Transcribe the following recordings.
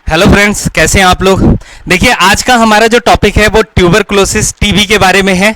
Hello friends, कैसे हैं आप लोग। देखिए, आज का हमारा जो टॉपिक है वो ट्यूबरकुलोसिस टीबी के बारे में है।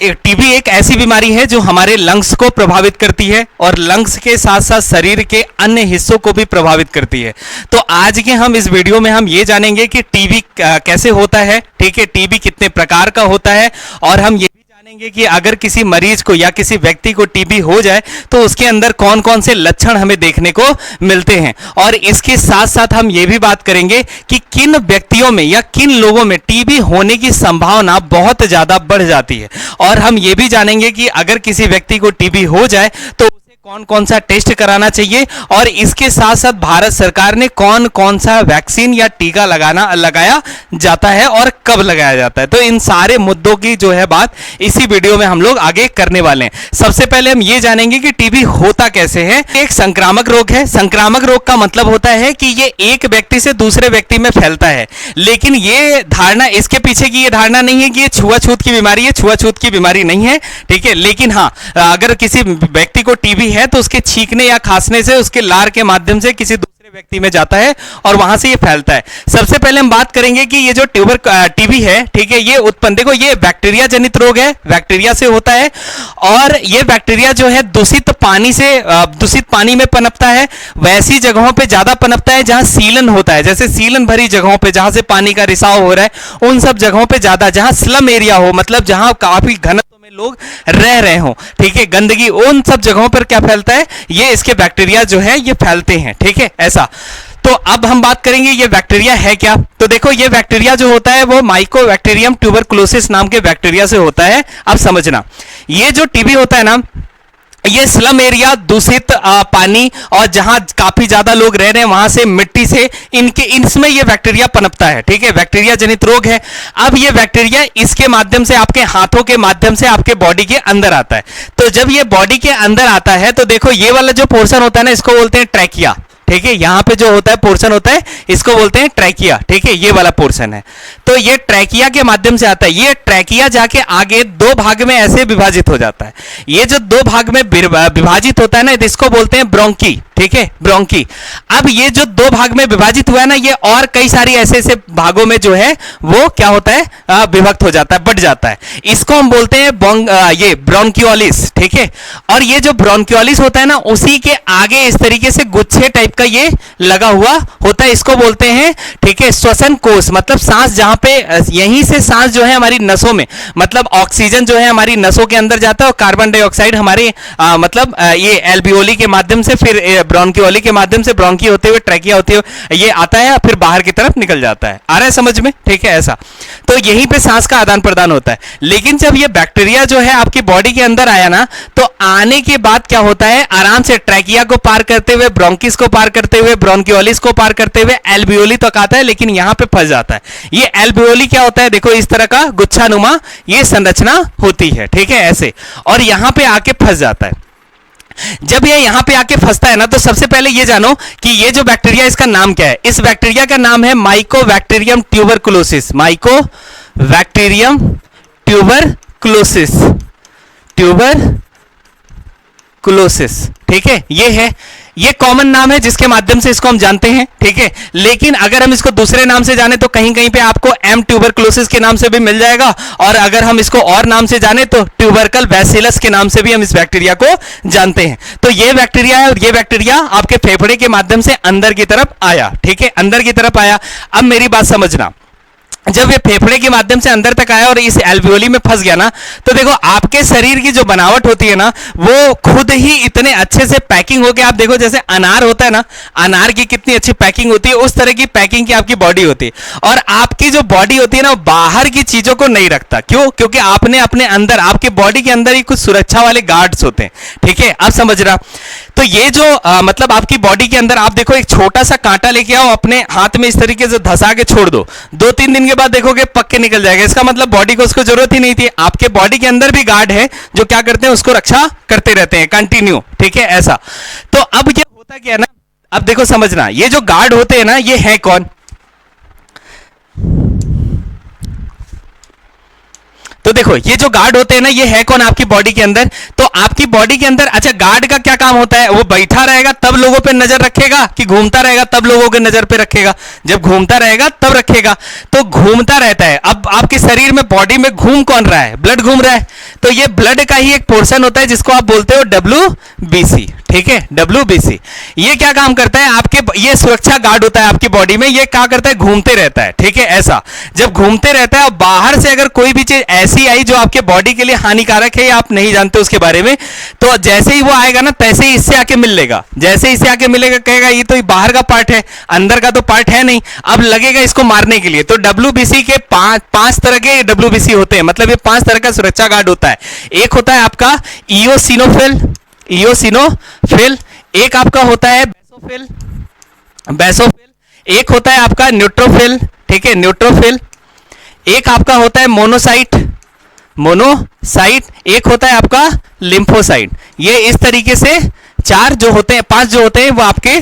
टीबी एक ऐसी बीमारी है जो हमारे लंग्स को प्रभावित करती है और लंग्स के साथ साथ शरीर के अन्य हिस्सों को भी प्रभावित करती है। तो आज के हम इस वीडियो में हम ये जानेंगे कि टीबी कैसे होता है, ठीक है, टीबी कितने प्रकार का होता है, और हम ये जानेंगे कि अगर किसी मरीज को या किसी व्यक्ति को टीबी हो जाए तो उसके अंदर कौन कौन से लक्षण हमें देखने को मिलते हैं। और इसके साथ साथ हम ये भी बात करेंगे कि किन व्यक्तियों में या किन लोगों में टीबी होने की संभावना बहुत ज्यादा बढ़ जाती है। और हम ये भी जानेंगे कि अगर किसी व्यक्ति को टीबी हो जाए तो कौन कौन सा टेस्ट कराना चाहिए, और इसके साथ साथ भारत सरकार ने कौन कौन सा वैक्सीन या टीका लगाया जाता है और कब लगाया जाता है। तो इन सारे मुद्दों की जो है बात इसी वीडियो में हम लोग आगे करने वाले हैं। सबसे पहले हम ये जानेंगे कि टीबी होता कैसे है। एक संक्रामक रोग है। संक्रामक रोग का मतलब होता है कि ये एक व्यक्ति से दूसरे व्यक्ति में फैलता है, लेकिन ये धारणा, इसके पीछे की ये धारणा नहीं है कि ये छुआछूत की बीमारी है। छुआछूत की बीमारी नहीं है, ठीक है। लेकिन हाँ, अगर किसी व्यक्ति को टीबी है तो उसके छींकने या खांसने से उसके लार के माध्यम से किसी दूसरे व्यक्ति में जाता है और वहां से ये फैलता है। सबसे पहले हम बात करेंगे कि ये जो टीबी है, ठीक है, ये उत्पन्न, देखो, ये बैक्टीरिया जनित रोग है, बैक्टीरिया से होता है। और ये बैक्टीरिया जो है दूषित पानी में पनपता है। वैसी जगहों पे ज्यादा पनपता है जहां सीलन होता है, जैसे सीलन भरी जगहों पे जहां से पानी का रिसाव हो रहा है, उन सब जगहों पे ज्यादा, जहां स्लम एरिया हो, मतलब जहां काफी घनत्व में लोग रह रहे हो, ठीक है, गंदगी, उन सब जगहों पर क्या फैलता है, ये इसके बैक्टीरिया जो है ये फैलते हैं, ठीक है, ऐसा। तो अब हम बात करेंगे ये बैक्टीरिया है क्या। तो देखो, ये बैक्टीरिया जो होता है वो माइकोबैक्टीरियम ट्यूबरकुलोसिस नाम के बैक्टीरिया से होता है। अब समझना, ये जो टीबी होता है ना, ये स्लम एरिया, दूषित पानी, और जहां काफी ज्यादा लोग रह रहे हैं वहां से, मिट्टी से, इसमें ये बैक्टीरिया पनपता है, ठीक है, बैक्टीरिया जनित रोग है। अब ये बैक्टीरिया इसके माध्यम से, आपके हाथों के माध्यम से आपके बॉडी के अंदर आता है। तो जब ये बॉडी के अंदर आता है तो देखो, ये वाला जो पोर्शन होता है ना, इसको बोलते हैं ट्रैकिया, ठीक है। यहां पे जो होता है पोर्शन होता है, इसको बोलते हैं ट्रैकिया, ठीक है, ये वाला पोर्शन है। तो ये ट्रैकिया के माध्यम से आता है। ये ट्रैकिया जाके आगे दो भाग में ऐसे विभाजित हो जाता है। ये जो दो भाग में विभाजित होता है ना, इसको बोलते हैं ब्रोंकी, ठीक है, ब्रोंकी। अब ये जो दो भाग में विभाजित हुआ है ना, ये और कई सारी ऐसे भागों में जो है वो क्या होता है, विभक्त हो जाता है, बढ़ जाता है। इसको हम बोलते हैं ये ब्रोंकियोलिस, ठीक है। और ये जो ब्रोंकियोलिस होता है ना, उसी के आगे इस तरीके से गुच्छे टाइप का ये लगा हुआ होता है, इसको बोलते हैं, ठीक है, श्वसन कोश, मतलब सांस, जहां पे यहीं से सांस जो है हमारी नसों में, मतलब ऑक्सीजन जो है हमारी नसों के अंदर जाता है और कार्बन डाइऑक्साइड हमारे मतलब ये एल्वियोली के माध्यम से, फिर ब्रोंकियोली के माध्यम से, ब्रोंकी होते हुए ट्रैकिया होते हुए ये आता है, फिर बाहर की तरफ निकल जाता है। आ रहा है समझ में, ठीक है, ऐसा। तो यहीं पे सांस का आदान प्रदान होता है। लेकिन जब ये बैक्टीरिया जो है आपकी बॉडी के अंदर आया ना, तो आने के बाद क्या होता है, आराम से ट्रैकिया को पार करते हुए, ब्रोंकिस को पार करते हुए, ब्रोंकियोलिस को पार करते हुए एल्वियोली तक आता है, लेकिन यहां पे फंस जाता है। ये एल्वियोली क्या होता है, देखो, इस तरह का गुच्छानुमा ये संरचना होती है, ठीक है, ऐसे, और यहां पे आके फंस जाता है। जब ये यहां पे आके फंसता है ना, तो सबसे पहले ये जानो कि ये जो बैक्टीरिया, इसका नाम क्या है। इस बैक्टीरिया का नाम है Mycobacterium tuberculosis. Mycobacterium tuberculosis, tuberculosis, ठीक है, ये है, ये कॉमन नाम है जिसके माध्यम से इसको हम जानते हैं, ठीक है। लेकिन अगर हम इसको दूसरे नाम से जाने तो कहीं कहीं पे आपको एम ट्यूबरकुलोसिस के नाम से भी मिल जाएगा, और अगर हम इसको और नाम से जाने तो ट्यूबरकल बैसिलस के नाम से भी हम इस बैक्टीरिया को जानते हैं। तो ये बैक्टीरिया है, और ये बैक्टीरिया आपके फेफड़े के माध्यम से अंदर की तरफ आया, ठीक है, अंदर की तरफ आया। अब मेरी बात समझना, जब ये फेफड़े के माध्यम से अंदर तक आया और इस एल्वियोली में फंस गया ना, तो देखो, आपके शरीर की जो बनावट होती है ना, वो खुद ही इतने अच्छे से पैकिंग होके, आप देखो, जैसे अनार होता है ना, अनार की कितनी अच्छी पैकिंग होती है, उस तरह की पैकिंग की आपकी बॉडी होती है। और आपकी जो बॉडी होती है ना, वो बाहर की चीजों को नहीं रखता। क्यों? क्योंकि आपने अपने अंदर, आपके बॉडी के अंदर ही कुछ सुरक्षा वाले गार्ड्स होते हैं, ठीक है, अब समझ रहा। तो ये जो मतलब आपकी बॉडी के अंदर, आप देखो, एक छोटा सा कांटा लेके आओ, अपने हाथ में इस तरीके से धंसा के छोड़ दो, 2-3 दिन के बाद देखोगे पक्के निकल जाएगा। इसका मतलब बॉडी को उसको जरूरत ही नहीं थी। आपके बॉडी के अंदर भी गार्ड है जो क्या करते हैं, उसको रक्षा करते रहते हैं कंटिन्यू, ठीक है, ऐसा। तो अब ये होता क्या है ना, अब देखो समझना, ये जो गार्ड होते हैं ना, ये है कौन। तो देखो ये जो गार्ड होते हैं ना, ये है कौन आपकी बॉडी के अंदर? तो आपकी बॉडी के अंदर, अच्छा गार्ड का क्या काम होता है? वो बैठा रहेगा तब लोगों पे नजर रखेगा, कि घूमता रहेगा तब लोगों के नजर पे रखेगा? जब घूमता रहेगा तब रखेगा। तो घूमता रहता है। अब आपके शरीर में, बॉडी में घूम कौन रहा है? ब्लड घूम रहा है। तो ये ब्लड का ही एक पोर्शन होता है जिसको आप बोलते हो WBC, ठीक है, WBC। ये क्या काम करता है आपके? ये सुरक्षा गार्ड होता है आपकी बॉडी में। ये क्या करता है? घूमते रहता है, ठीक है, ऐसा। जब घूमते रहता है और बाहर से अगर कोई भी चीज ऐसी आई जो आपके बॉडी के लिए हानिकारक है या आप नहीं जानते उसके बारे में, तो जैसे ही वो आएगा ना, तैसे ही इससे आके मिल लेगा। जैसे ही इससे आके मिलेगा, कहेगा ये तो बाहर का पार्ट है, अंदर का तो पार्ट है नहीं। अब लगेगा इसको मारने के लिए। तो WBC के पांच तरह के WBC होते हैं, मतलब ये 5 तरह का सुरक्षा गार्ड होता है। एक होता है आपका इयोसिनोफिल, एक आपका होता है बेसोफिल, एक होता है आपका न्यूट्रोफिल, ठीक है, न्यूट्रोफिल। एक आपका होता है मोनोसाइट, एक होता है आपका लिम्फोसाइट। ये इस तरीके से 4 जो होते हैं, 5 जो होते हैं वो आपके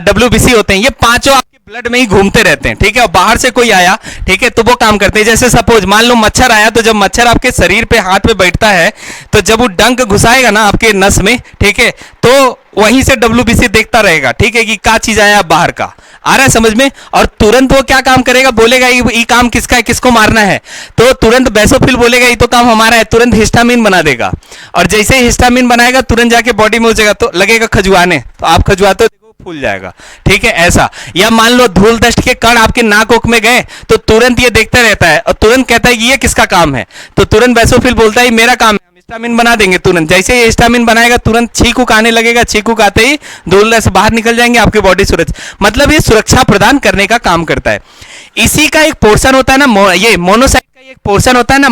WBC होते हैं। ये पांचों आपके ब्लड में ही घूमते रहते हैं, ठीक है। और बाहर से कोई आया, ठीक है, तो वो काम करते हैं। जैसे सपोज मान लो मच्छर आया, तो जब मच्छर आपके शरीर पे, हाथ पे बैठता है, तो जब वो डंक घुसाएगा ना आपके नस में, ठीक है, तो वहीं से WBC देखता रहेगा, ठीक है, कि क्या चीज आया बाहर का। आ रहा है समझ में? और तुरंत वो क्या काम करेगा? बोलेगा ये काम किसका है, किसको मारना है। तो तुरंत बेसोफिल बोलेगा ये तो काम हमारा है, तुरंत हिस्टामिन बना देगा। और जैसे ही हिस्टामिन बनाएगा, तुरंत जाके बॉडी में हो जाएगा, तो लगेगा खजुआने, तो आप खजुआते हो, देखो फूल जाएगा, ठीक है, ऐसा। या मान लो धूल डस्ट के कण आपके नाक ओक में गए, तो तुरंत ये देखता रहता है और तुरंत कहता है कि ये किसका काम है। तो तुरंत बेसोफिल बोलता है मेरा काम है, हिस्टामिन बना देंगे तुरंत। जैसे ही हिस्टामिन बनाएगा, तुरंत छींक उक आने लगेगा, छींक उक आते ही धूल से बाहर निकल जाएंगे, आपकी बॉडी सुरक्षा, मतलब ये सुरक्षा प्रदान करने का काम करता है। इसी का एक पोर्शन होता है ना, ये मोनोसाइट का एक पोर्शन होता है ना,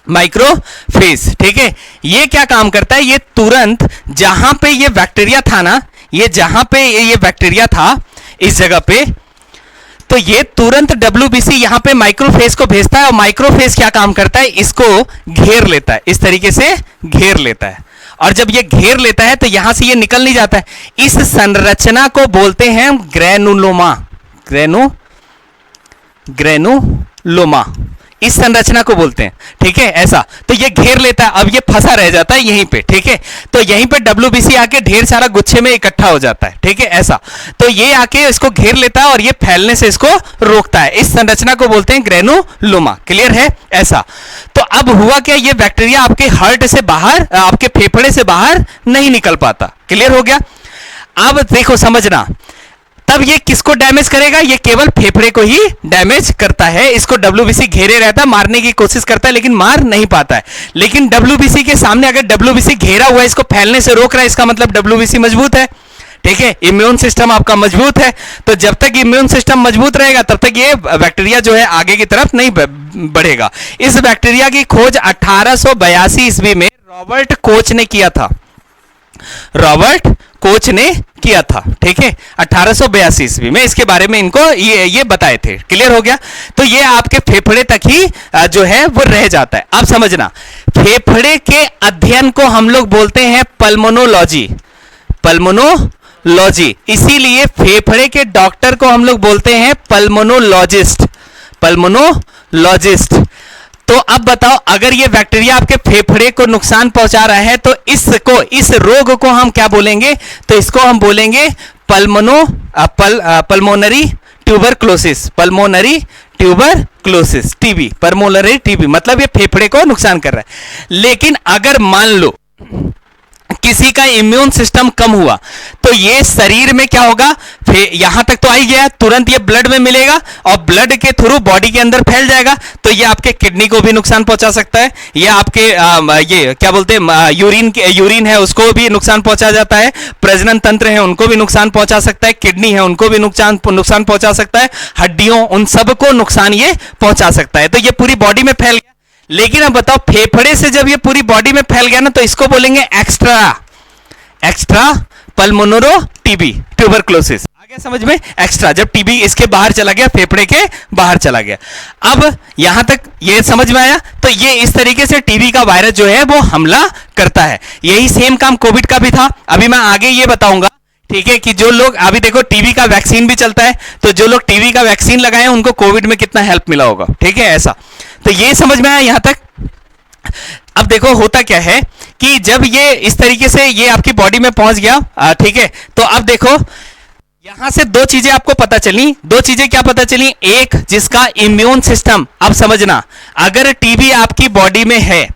माइक्रोफेज, ठीक है। ये क्या काम करता है? ये तुरंत जहां पे ये बैक्टीरिया था ना, ये जहां पे ये बैक्टीरिया था इस जगह पे, तो ये तुरंत WBC यहां पे माइक्रोफेज को भेजता है। और माइक्रोफेज क्या काम करता है? इसको घेर लेता है, इस तरीके से घेर लेता है। और जब ये घेर लेता है तो यहां से ये निकल नहीं जाता है। इस संरचना को बोलते हैं ग्रेनुलोमा, इस संरचना को बोलते हैं, ठीक है, ऐसा। तो ये घेर लेता है, अब ये फंसा रह जाता है यहीं पे, ठीक है। तो यहीं पे WBC आके ढेर सारा गुच्छे में इकट्ठा हो जाता है, ठीक है, ऐसा। तो ये आके इसको घेर लेता है और ये फैलने से इसको रोकता है। इस संरचना को बोलते हैं ग्रेनुलोमा। क्लियर है? ऐसा। तो अब हुआ क्या? ये बैक्टीरिया आपके हार्ट से बाहर, आपके फेफड़े से बाहर नहीं निकल पाता। क्लियर हो गया? अब देखो समझना, तब ये किसको डैमेज करेगा? ये केवल फेफड़े को ही डैमेज करता है। इसको WBC घेरे रहता है, मारने की कोशिश करता है, लेकिन मार नहीं पाता है। लेकिन WBC के सामने अगर WBC घेरा हुआ है, इसको फैलने से रोक रहा है, इसका मतलब WBC मजबूत है, ठीक है, इम्यून सिस्टम आपका मजबूत है। तो जब तक इम्यून सिस्टम मजबूत रहेगा, तब तक ये बैक्टीरिया जो है आगे की तरफ नहीं बढ़ेगा। इस बैक्टीरिया की खोज 1882 ईस्वी में रॉबर्ट कोच ने किया था। ठीक है, 1882 ईस्वी में इसके बारे में इनको ये बताए थे। क्लियर हो गया? तो ये आपके फेफड़े तक ही जो है वो रह जाता है। अब समझना, फेफड़े के अध्ययन को हम लोग बोलते हैं पल्मोनोलॉजी। इसीलिए फेफड़े के डॉक्टर को हम लोग बोलते हैं पल्मोनोलॉजिस्ट। तो अब बताओ, अगर ये बैक्टीरिया आपके फेफड़े को नुकसान पहुंचा रहा है, तो इस रोग को हम क्या बोलेंगे? तो इसको हम बोलेंगे pulmonary tuberculosis, TB, pulmonary TB, मतलब ये फेफड़े को नुकसान कर रहा है। लेकिन अगर मान लो किसी का इम्यून सिस्टम कम हुआ, तो ये शरीर में क्या होगा? यहां तक तो आ ही गया, तुरंत ये ब्लड में मिलेगा और ब्लड के थ्रू बॉडी के अंदर फैल जाएगा। तो ये आपके किडनी को भी नुकसान पहुंचा सकता है, ये आपके ये क्या बोलते हैं, यूरिन है उसको भी नुकसान पहुंचा जाता है, प्रजनन तंत्र है उनको भी नुकसान पहुंचा सकता है, किडनी है उनको भी नुकसान पहुंचा सकता है, हड्डियों, उन सबको नुकसान ये पहुंचा सकता है। तो ये पूरी बॉडी में फैल गया। लेकिन अब बताओ, फेफड़े से जब ये पूरी बॉडी में फैल गया ना, तो इसको बोलेंगे एक्स्ट्रा पल्मोनरो टीबी, ट्यूबरक्लोसिस। आ गया समझ में? एक्स्ट्रा, जब टीबी इसके बाहर चला गया, फेफड़े के बाहर चला गया। अब यहां तक ये समझ में आया? तो ये इस तरीके से टीबी का वायरस जो है वो हमला करता है। यही सेम काम कोविड का भी था। अभी मैं आगे ये बताऊंगा, ठीक है, कि जो लोग अभी देखो टीबी का वैक्सीन भी चलता है, तो जो लोग टीबी का वैक्सीन लगाए उनको कोविड में कितना हेल्प मिला होगा, ठीक है, ऐसा। तो ये समझ में आया यहां तक? अब देखो होता क्या है कि जब ये इस तरीके से ये आपकी बॉडी में पहुंच गया, ठीक है, तो अब देखो यहां से दो चीजें आपको पता चली। दो चीजें क्या पता चली? एक, जिसका इम्यून सिस्टम, अब समझना, अगर टीबी आपकी बॉडी में है,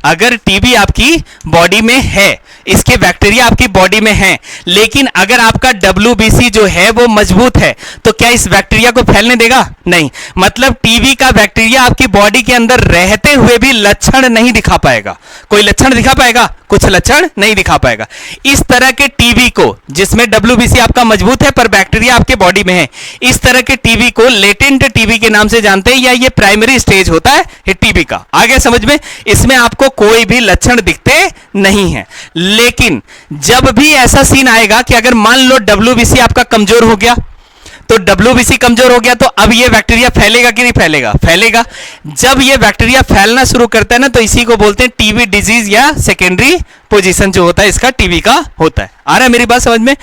अगर टीबी आपकी बॉडी में है, इसके बैक्टीरिया आपकी बॉडी में हैं, लेकिन अगर आपका डब्ल्यूबीसी जो है वो मजबूत है, तो क्या इस बैक्टीरिया को फैलने देगा? नहीं। मतलब टीबी का बैक्टीरिया आपकी बॉडी के अंदर रहते हुए भी लक्षण नहीं दिखा पाएगा। कोई लक्षण दिखा पाएगा? कुछ लक्षण नहीं दिखा पाएगा। इस तरह के टीबी को, जिसमें डब्ल्यूबीसी आपका मजबूत है पर बैक्टीरिया आपके बॉडी में है, इस तरह के टीबी को लेटेंट टीबी के नाम से जानते हैं, या ये प्राइमरी स्टेज होता है टीबी का। आगे समझ में? इसमें आपको कोई भी लक्षण दिखते नहीं है। लेकिन जब भी ऐसा सीन आएगा कि अगर मान लो डब्ल्यूबीसी आपका कमजोर हो गया, तो डब्ल्यूबीसी कमजोर हो गया तो अब ये बैक्टीरिया फैलेगा कि नहीं फैलेगा? फैलेगा। जब ये बैक्टीरिया फैलना शुरू करता है ना, तो इसी को बोलते हैं टीबी डिजीज, या सेकेंडरी पोजीशन जो होता है इसका टीबी का होता है। आ रहा है मेरी बात समझ में?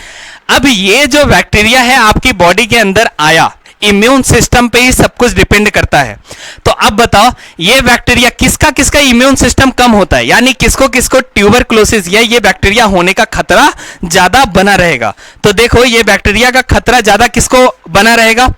अब ये जो बैक्टीरिया है आपकी बॉडी के अंदर आया, इम्यून सिस्टम पे ही सब कुछ डिपेंड करता है। तो अब बताओ, ये बैक्टीरिया किसका किसका इम्यून सिस्टम कम होता है, यानी किसको किसको ट्यूबरकुलोसिस या ये बैक्टीरिया होने का खतरा ज्यादा बना रहेगा? तो देखो, ये बैक्टीरिया का खतरा ज्यादा किसको बना रहेगा?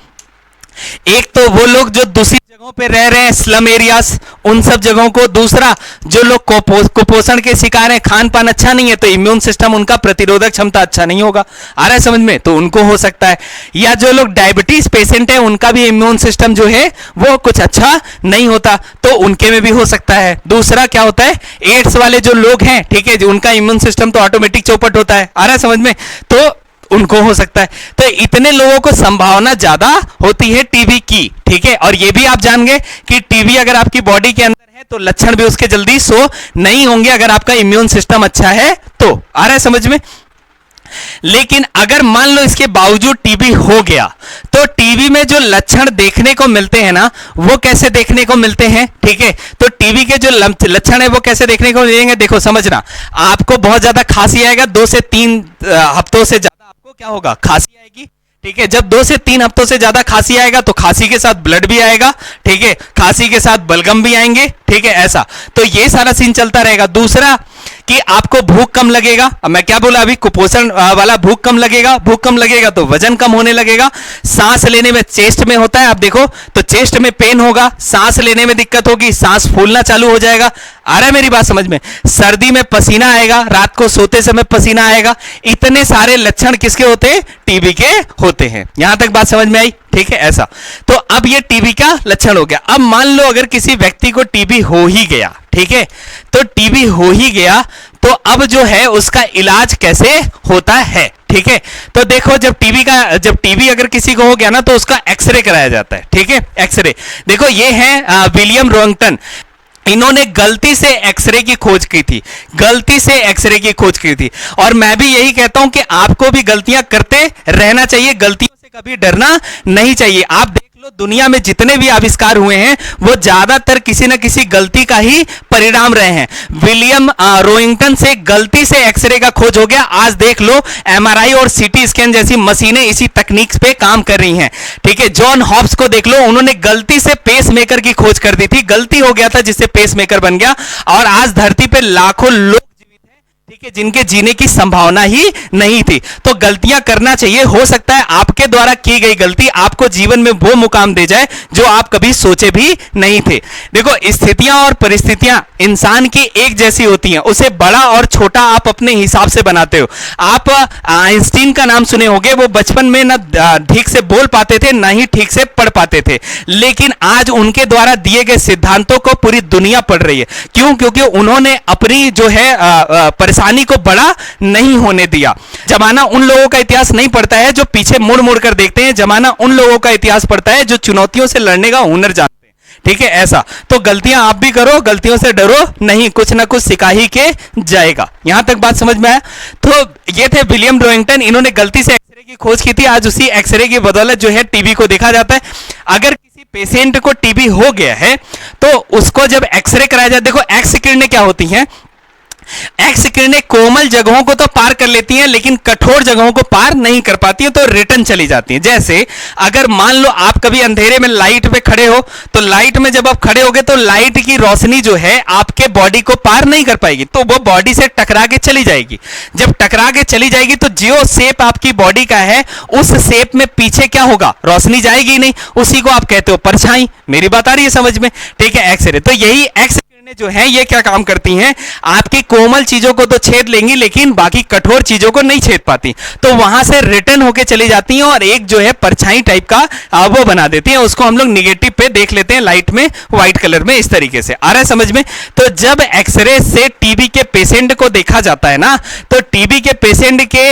एक तो वो लोग जो दूसरी जगहों पे रह रहे हैं, स्लम एरियाज, उन सब जगहों को। दूसरा, जो लोग कुपोषण के शिकार हैं, खान पान अच्छा नहीं है, तो इम्यून सिस्टम उनका प्रतिरोधक क्षमता अच्छा नहीं होगा। आ रहा है समझ में? तो उनको हो सकता है। या जो लोग डायबिटीज पेशेंट हैं, उनका भी इम्यून सिस्टम जो है वो कुछ अच्छा नहीं होता, तो उनके में भी हो सकता है। दूसरा क्या होता है, एड्स वाले जो लोग हैं, ठीक है, उनका इम्यून सिस्टम तो ऑटोमेटिक चौपट होता है। आ रहा है समझ में? तो उनको हो सकता है। तो इतने लोगों को संभावना ज्यादा होती है टीबी की, ठीक है। और ये भी आप जान गए कि टीबी अगर आपकी बॉडी के अंदर है तो लक्षण भी उसके जल्दी शो नहीं होंगे, अगर आपका इम्यून सिस्टम अच्छा है तो। आ रहा है समझ में? लेकिन अगर मान लो इसके बावजूद टीबी हो गया, तो टीबी में जो लक्षण देखने को मिलते हैं ना, वो कैसे देखने को मिलते हैं, ठीक है। तो टीबी के जो लक्षण है वो कैसे देखने को मिलेंगे? देखो समझना, आपको बहुत ज्यादा खांसी आएगा, 2 से 3 हफ्तों से ज्यादा आपको क्या होगा, खांसी आएगी, ठीक है। जब 2 से 3 हफ्तों से ज्यादा खांसी आएगा तो खांसी के साथ ब्लड भी आएगा, ठीक है, खांसी के साथ बलगम भी आएंगे, ठीक है, ऐसा। तो ये सारा सीन चलता रहेगा। दूसरा कि आपको भूख कम लगेगा। अब मैं क्या बोला अभी, कुपोषण वाला भूख कम लगेगा, भूख कम लगेगा तो वजन कम होने लगेगा। सांस लेने में, चेस्ट में होता है, आप देखो तो चेस्ट में पेन होगा, सांस लेने में दिक्कत होगी, सांस फूलना चालू हो जाएगा। आ रहा है मेरी बात समझ में? सर्दी में पसीना आएगा, रात को सोते समय पसीना आएगा। इतने सारे लक्षण किसके होते हैं? टीबी के होते हैं। यहां तक बात समझ में आई, ठीक है, ऐसा। तो अब ये टीबी का लक्षण हो गया। अब मान लो अगर किसी व्यक्ति को टीबी हो ही गया, ठीक है, तो टीबी हो ही गया तो अब जो है उसका इलाज कैसे होता है, ठीक है। तो देखो, जब टीबी अगर किसी को हो गया ना, तो उसका एक्सरे कराया जाता है, ठीक है, एक्सरे। देखो ये है विलियम रोंगटन, इन्होंने गलती से एक्सरे की खोज की थी, गलती से एक्सरे की खोज की थी। और मैं भी यही कहता हूं कि आपको भी गलतियां करते रहना चाहिए, गलतियों से कभी डरना नहीं चाहिए। आप देख लो, दुनिया में जितने भी आविष्कार हुए हैं वो ज्यादातर किसी न किसी गलती का ही परिणाम रहे हैं। विलियम रोइंगटन से गलती से एक्सरे का खोज हो गया। आज देख लो, एमआरआई और सीटी स्कैन जैसी मशीनें इसी तकनीक पे काम कर रही हैं, ठीक है। जॉन हॉब्स को देख लो, उन्होंने गलती से पेस मेकर की खोज कर दी थी, गलती हो गया था जिससे पेस मेकर बन गया, और आज धरती पे लाखों लोग ठीक है जिनके जीने की संभावना ही नहीं थी। तो गलतियां करना चाहिए, हो सकता है आपके द्वारा की गई गलती आपको जीवन में वो मुकाम दे जाए जो आप कभी सोचे भी नहीं थे। देखो, स्थितियां और परिस्थितियां इंसान की एक जैसी होती हैं, उसे बड़ा और छोटा आप अपने हिसाब से बनाते हो। आप आइंस्टीन का नाम सुने होंगे, वो बचपन में ना ठीक से बोल पाते थे, ना ही ठीक से पढ़ पाते थे, लेकिन आज उनके द्वारा दिए गए सिद्धांतों को पूरी दुनिया पढ़ रही है। क्यों? क्योंकि उन्होंने अपनी जो है परेशानी को बड़ा नहीं होने दिया। जमाना उन लोगों का इतिहास नहीं पढ़ता है जो पीछे मुड़ मुड़ कर देखते हैं, जमाना उन लोगों का इतिहास पढ़ता है जो चुनौतियों से लड़ने का हुनर जानते हैं, ठीक है, ऐसा। तो गलतियां आप भी करो, गलतियों से डरो नहीं, कुछ ना कुछ सिखा ही के जाएगा। यहां तक बात समझ में आया? तो ये थे विलियम रोइंगटन, इन्होंने गलती से एक्सरे की खोज की थी। आज उसी एक्सरे की बदौलत जो है टीबी को देखा जाता है। अगर किसी पेशेंट को टीबी हो गया है तो उसको जब एक्सरे कराया जाए, देखो एक्स किरणें क्या होती हैं, एक्स किरणें कोमल जगहों को तो पार कर लेती हैं लेकिन कठोर जगहों को पार नहीं कर पाती हैं, तो रिटर्न चली जाती हैं। जैसे अगर मान लो आप कभी अंधेरे में लाइट पे खड़े हो, तो लाइट में जब आप खड़े होगे तो लाइट की रोशनी जो है आपके बॉडी को पार नहीं कर पाएगी, तो वो बॉडी से टकरा के चली जाएगी। जब टकरा के चली जाएगी तो जो शेप आपकी बॉडी का है उस शेप में पीछे क्या होगा, रोशनी जाएगी नहीं, उसी को आप कहते हो परछाई। मेरी बात आ रही है समझ में? ठीक है, एक्सरे। तो यही एक्स जो है ये क्या काम करती हैं, आपकी कोमल चीजों को तो छेद लेंगी लेकिन बाकी कठोर चीजों को नहीं छेद पाती, तो वहां से रिटर्न होके चली जाती हैं और एक जो है परछाई टाइप का वो बना देती हैं। उसको हम लोग निगेटिव पे देख लेते हैं लाइट में, व्हाइट कलर में। इस तरीके से आ रहा है समझ में? तो जब एक्सरे से टीबी के पेशेंट को देखा जाता है ना, तो टीबी के पेशेंट के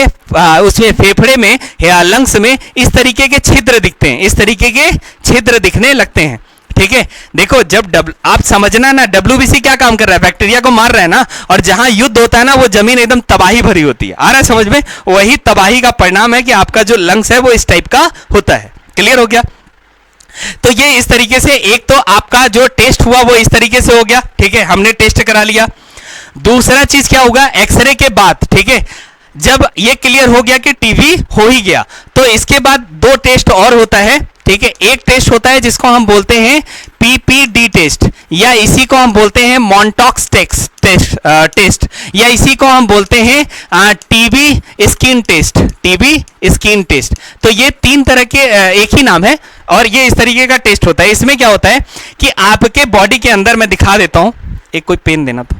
उसमें फेफड़े में या लंग्स में इस तरीके के छिद्र दिखते हैं, इस तरीके के छिद्र दिखने लगते हैं। ठीक है, देखो जब आप समझना ना, WBC क्या काम कर रहा है, बैक्टीरिया को मार रहा है ना, और जहां युद्ध होता है ना वो जमीन एकदम तबाही भरी होती है। आ रहा है समझ में? वही तबाही का परिणाम है कि आपका जो लंग्स है वो इस टाइप का होता है। क्लियर हो गया? तो ये इस तरीके से एक तो आपका जो टेस्ट हुआ वो इस तरीके से हो गया। ठीक है, हमने टेस्ट करा लिया। दूसरा चीज क्या होगा, एक्सरे के बाद, ठीक है, जब ये क्लियर हो गया कि टीबी हो ही गया, तो इसके बाद दो टेस्ट और होता है। ठीक है, एक टेस्ट होता है जिसको हम बोलते हैं PPD टेस्ट, या इसी को हम बोलते हैं मॉन्टॉक्स टेस्ट, या इसी को हम बोलते हैं TB skin test, TB skin test. तो ये तीन तरह के एक ही नाम है और ये इस तरीके का टेस्ट होता है। इसमें क्या होता है कि आपके बॉडी के अंदर, मैं दिखा देता हूं, एक कोई पेन देना तो,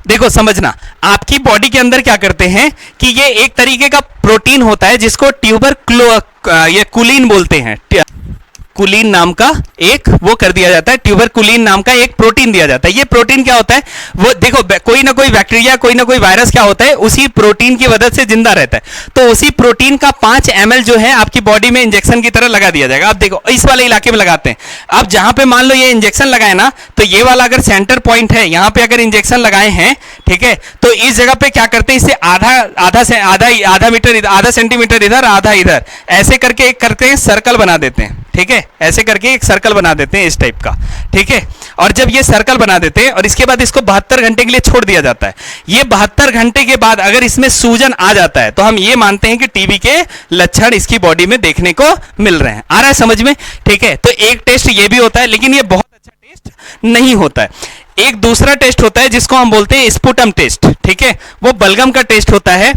देखो समझना, आपकी बॉडी के अंदर क्या करते हैं कि ये एक तरीके का प्रोटीन होता है जिसको ये कुलीन बोलते हैं। कुलीन नाम का एक वो कर दिया जाता है, ट्यूबरकुलिन नाम का एक प्रोटीन दिया जाता है। ये प्रोटीन क्या होता है, वो देखो कोई ना कोई बैक्टीरिया, कोई ना कोई वायरस क्या होता है, उसी प्रोटीन की वजह से जिंदा रहता है। तो उसी प्रोटीन का 5 ml जो है आपकी बॉडी में इंजेक्शन की तरह लगा दिया जाएगा। आप देखो इस वाले इलाके में लगाते हैं, अब जहां पे मान लो ये इंजेक्शन लगाए ना, तो ये वाला अगर सेंटर पॉइंट है, यहां पे अगर इंजेक्शन लगाए हैं, ठीक है, तो इस जगह पे क्या करते हैं, इससे आधा मीटर, आधा सेंटीमीटर इधर, आधा इधर, ऐसे करके एक करते हैं सर्कल बना देते हैं। ठीक है, ऐसे करके एक सर्कल बना देते हैं इस टाइप का। ठीक है, और जब ये सर्कल बना देते हैं और इसके बाद इसको 72 घंटे के लिए छोड़ दिया जाता है। ये 72 घंटे के बाद अगर इसमें सूजन आ जाता है तो हम ये मानते हैं कि टीबी के लक्षण इसकी बॉडी में देखने को मिल रहे हैं। आ रहा है समझ में? ठीक है, तो एक टेस्ट ये भी होता है, लेकिन ये बहुत अच्छा टेस्ट नहीं होता है। एक दूसरा टेस्ट होता है जिसको हम बोलते हैं स्पुटम टेस्ट। ठीक है, वो बलगम का टेस्ट होता है,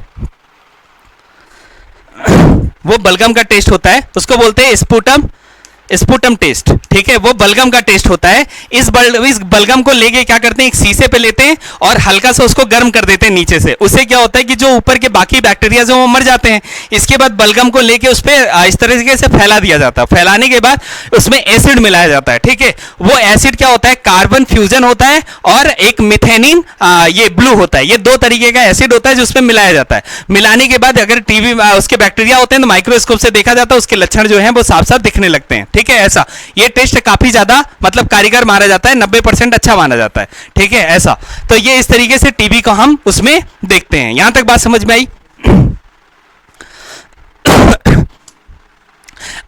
वो बलगम का टेस्ट होता है, उसको बोलते हैं स्पुटम टेस्ट। ठीक है, वो बलगम का टेस्ट होता है। इस बलगम को लेके क्या करते हैं, एक शीशे पे लेते हैं और हल्का सा उसको गर्म कर देते हैं नीचे से। उससे क्या होता है कि जो ऊपर के बाकी बैक्टीरिया वो मर जाते हैं। इसके बाद बलगम को लेके उस पर इस तरीके से फैला दिया जाता है। फैलाने के बाद उसमें एसिड मिलाया जाता है। ठीक है, वो एसिड क्या होता है, कार्बन फ्यूजन होता है और एक मिथेनिन ये ब्लू होता है। ये दो तरीके का एसिड होता है जो उसमें मिलाया जाता है। मिलाने के बाद अगर टीबी उसके बैक्टीरिया होते हैं तो माइक्रोस्कोप से देखा जाता है, उसके लक्षण जो है वो साफ साफ दिखने लगते हैं। ठीक है, ऐसा ये टेस्ट काफी ज्यादा मतलब कारीगर माना जाता है, 90% अच्छा माना जाता है। ठीक है, ऐसा तो ये इस तरीके से टीबी को हम उसमें देखते हैं। यहां तक बात समझ में आई?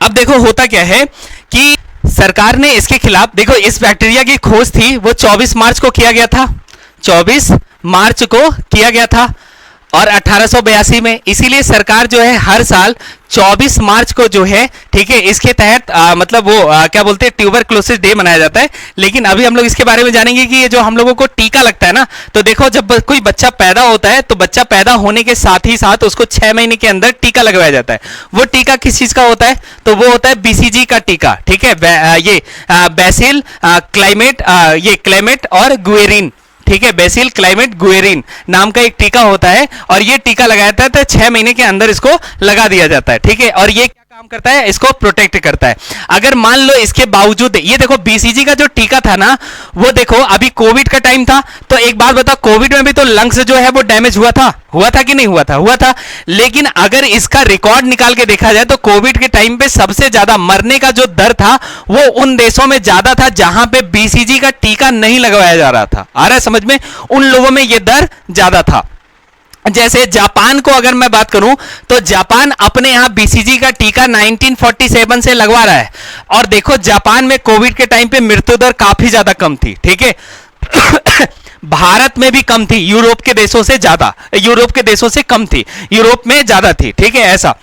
अब देखो होता क्या है कि सरकार ने इसके खिलाफ, देखो इस बैक्टीरिया की खोज थी वो 24 मार्च को किया गया था, 24 मार्च को किया गया था और 1882 में। इसीलिए सरकार जो है हर साल 24 मार्च को जो है, ठीक है, इसके तहत मतलब वो क्या बोलते हैं, ट्यूबरक्लोसिस डे मनाया जाता है। लेकिन अभी हम लोग इसके बारे में जानेंगे कि ये जो हम लोगों को टीका लगता है ना, तो देखो जब कोई बच्चा पैदा होता है तो बच्चा पैदा होने के साथ ही साथ उसको 6 महीने के अंदर टीका लगवाया जाता है। वो टीका किस चीज का होता है, तो वो होता है BCG का टीका। ठीक है, ये बैसिल क्लेमेट और गुएरिन, ठीक है, बेसिल क्लाइमेट गुएरिन नाम का एक टीका होता है और ये टीका लगाया जाता है तो 6 महीने के अंदर इसको लगा दिया जाता है। ठीक है, और ये क्या काम करता है, इसको प्रोटेक्ट करता है। अगर मान लो इसके बावजूद, ये देखो BCG का जो टीका था ना, वो देखो अभी कोविड का टाइम था, तो एक बात बताओ, कोविड में भी तो लंग्स जो है वो डैमेज हुआ था कि नहीं हुआ था? हुआ था। लेकिन अगर इसका रिकॉर्ड निकाल के देखा जाए तो कोविड के टाइम पे सबसे ज्यादा मरने का जो दर था वो उन देशों में ज्यादा था जहां पे BCG का टीका नहीं लगवाया जा रहा था। आ रहा है समझ में? उन लोगों में ये दर ज्यादा था। जैसे जापान को अगर मैं बात करूं तो जापान अपने यहां बीसीजी का टीका 1947 से लगवा रहा है, और देखो जापान में कोविड के टाइम पे मृत्यु दर काफी ज्यादा कम थी, ठीक है। भारत में भी कम थी, यूरोप के देशों से ज्यादा, यूरोप के देशों से कम थी, यूरोप में ज्यादा थी, ठीक है। ऐसा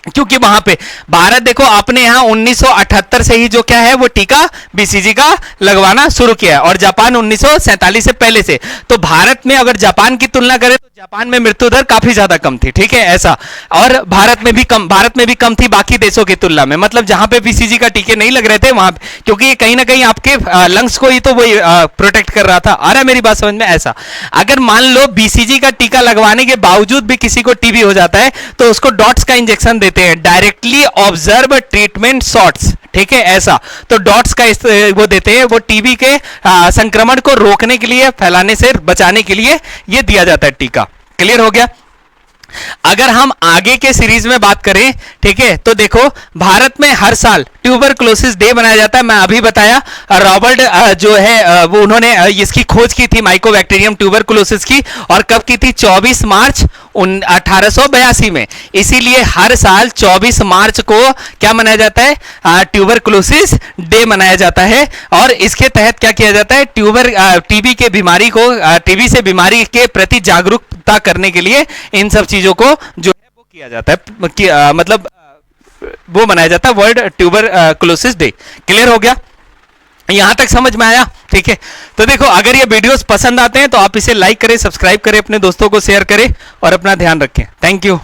क्योंकि वहां पे भारत देखो अपने यहां 1978 से ही जो क्या है वो टीका बीसीजी का लगवाना शुरू किया है, और जापान 1947 से पहले से। तो भारत में अगर जापान की तुलना करें तो जापान में मृत्यु दर काफी ज्यादा कम थी, ठीक है ऐसा। और भारत में भी कम थी बाकी देशों की तुलना में, मतलब जहां पे बीसीजी का टीके नहीं लग रहे थे वहां, क्योंकि ये कहीं ना कहीं आपके लंग्स को ही तो वही प्रोटेक्ट कर रहा था। आ रहा है मेरी बात समझ में? ऐसा अगर मान लो बीसीजी का टीका लगवाने के बावजूद भी किसी को टीबी हो जाता है तो उसको डॉट्स का इंजेक्शन देते हैं, डायरेक्टली ऑब्जर्व ट्रीटमेंट शॉट्स, ठीक है ऐसा। तो डॉट्स का वो देते हैं, वो टीबी के संक्रमण को रोकने के लिए, फैलाने से बचाने के लिए ये दिया जाता है टीका। क्लियर हो गया? अगर हम आगे के सीरीज में बात करें, ठीक है, तो देखो भारत में हर साल ट्यूबरक्लोसिस डे मनाया जाता है। मैं अभी बताया रॉबर्ट जो है वो उन्होंने इसकी खोज की थी माइकोबैक्टीरियम ट्यूबरक्लोसिस की, और कब की थी? 24 मार्च 1882 में। इसीलिए हर साल 24 मार्च को क्या मनाया जाता है? ट्यूबरक्लोसिस डे मनाया जाता है। और इसके तहत क्या किया जाता है? टीबी के बीमारी को, टीबी से बीमारी के प्रति जागरूकता करने के लिए इन सब चीजों को जो है वो किया जाता है, मतलब वो मनाया जाता है वर्ल्ड ट्यूबरक्लोसिस डे। क्लियर हो गया? यहां तक समझ में आया? ठीक है। तो देखो अगर ये वीडियोस पसंद आते हैं तो आप इसे लाइक करें, सब्सक्राइब करें, अपने दोस्तों को शेयर करें और अपना ध्यान रखें। Thank you.